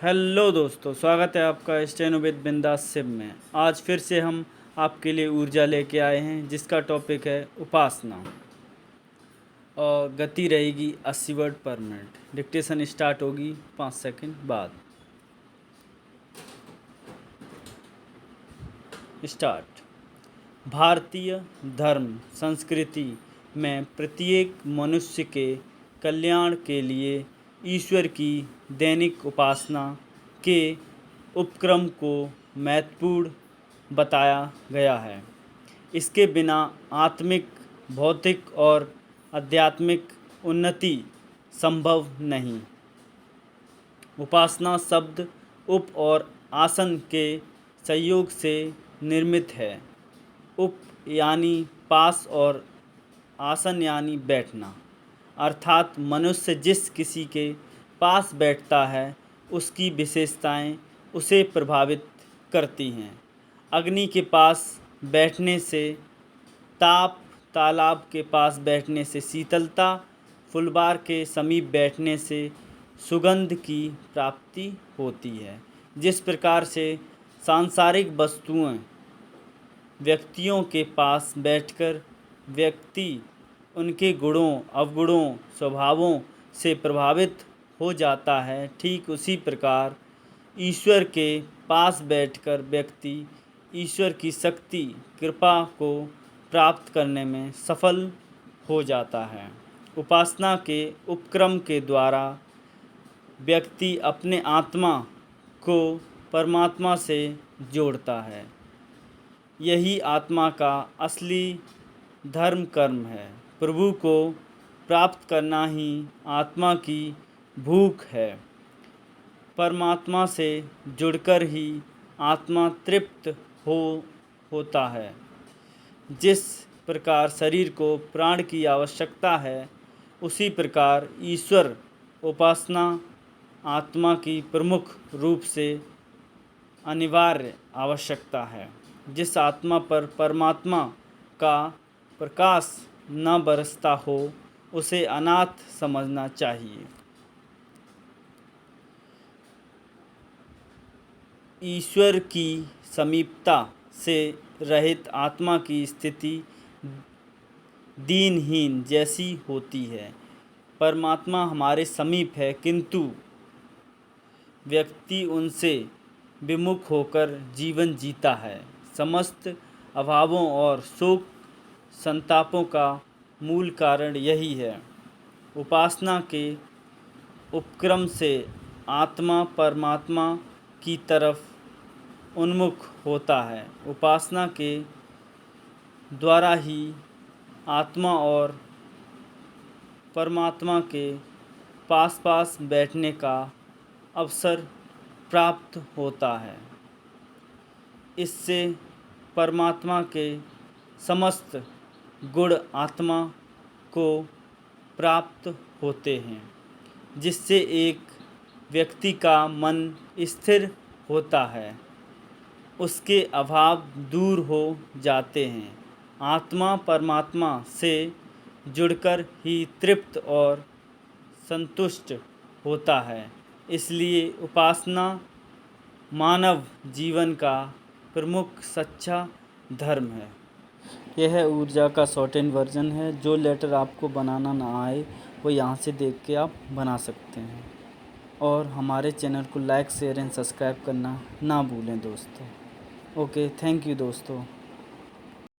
Hello दोस्तों, स्वागत है आपका स्टेनो विद बिंदास सिम में। आज फिर से हम आपके लिए ऊर्जा लेके आए हैं जिसका टॉपिक है उपासना। और गति रहेगी 80 वर्ड पर मिनट। डिक्टेशन स्टार्ट होगी 5 सेकंड बाद। स्टार्ट। भारतीय धर्म संस्कृति में प्रत्येक मनुष्य के कल्याण के लिए ईश्वर की दैनिक उपासना के उपक्रम को महत्वपूर्ण बताया गया है। इसके बिना आत्मिक, भौतिक और आध्यात्मिक उन्नति संभव नहीं। उपासना शब्द उप और आसन के संयोग से निर्मित है। उप यानी पास और आसन यानी बैठना, अर्थात मनुष्य जिस किसी के पास बैठता है उसकी विशेषताएं उसे प्रभावित करती हैं। अग्नि के पास बैठने से ताप, तालाब के पास बैठने से शीतलता, फुलबार के समीप बैठने से सुगंध की प्राप्ति होती है। जिस प्रकार से सांसारिक वस्तुएं व्यक्तियों के पास बैठकर व्यक्ति उनके गुणों, अवगुणों, स्वभावों से प्रभावित हो जाता है, ठीक उसी प्रकार ईश्वर के पास बैठकर व्यक्ति ईश्वर की शक्ति, कृपा को प्राप्त करने में सफल हो जाता है। उपासना के उपक्रम के द्वारा व्यक्ति अपने आत्मा को परमात्मा से जोड़ता है। यही आत्मा का असली धर्म कर्म है। प्रभु को प्राप्त करना ही आत्मा की भूख है। परमात्मा से जुड़कर ही आत्मा तृप्त होता है। जिस प्रकार शरीर को प्राण की आवश्यकता है, उसी प्रकार ईश्वर उपासना आत्मा की प्रमुख रूप से अनिवार्य आवश्यकता है। जिस आत्मा पर परमात्मा का प्रकाश न बरसता हो उसे अनाथ समझना चाहिए। ईश्वर की समीपता से रहित आत्मा की स्थिति दीनहीन जैसी होती है। परमात्मा हमारे समीप है, किंतु व्यक्ति उनसे विमुख होकर जीवन जीता है। समस्त अभावों और शोक संतापों का मूल कारण यही है। उपासना के उपक्रम से आत्मा परमात्मा की तरफ उन्मुख होता है। उपासना के द्वारा ही आत्मा और परमात्मा के पास पास बैठने का अवसर प्राप्त होता है। इससे परमात्मा के समस्त गुण आत्मा को प्राप्त होते हैं, जिससे एक व्यक्ति का मन स्थिर होता है, उसके अभाव दूर हो जाते हैं। आत्मा परमात्मा से जुड़कर ही तृप्त और संतुष्ट होता है। इसलिए उपासना मानव जीवन का प्रमुख सच्चा धर्म है। यह ऊर्जा का शॉर्ट एंड वर्जन है। जो लेटर आपको बनाना ना आए वो यहाँ से देख के आप बना सकते हैं। और हमारे चैनल को लाइक, शेयर एंड सब्सक्राइब करना ना भूलें दोस्तों। ओके, थैंक यू दोस्तों।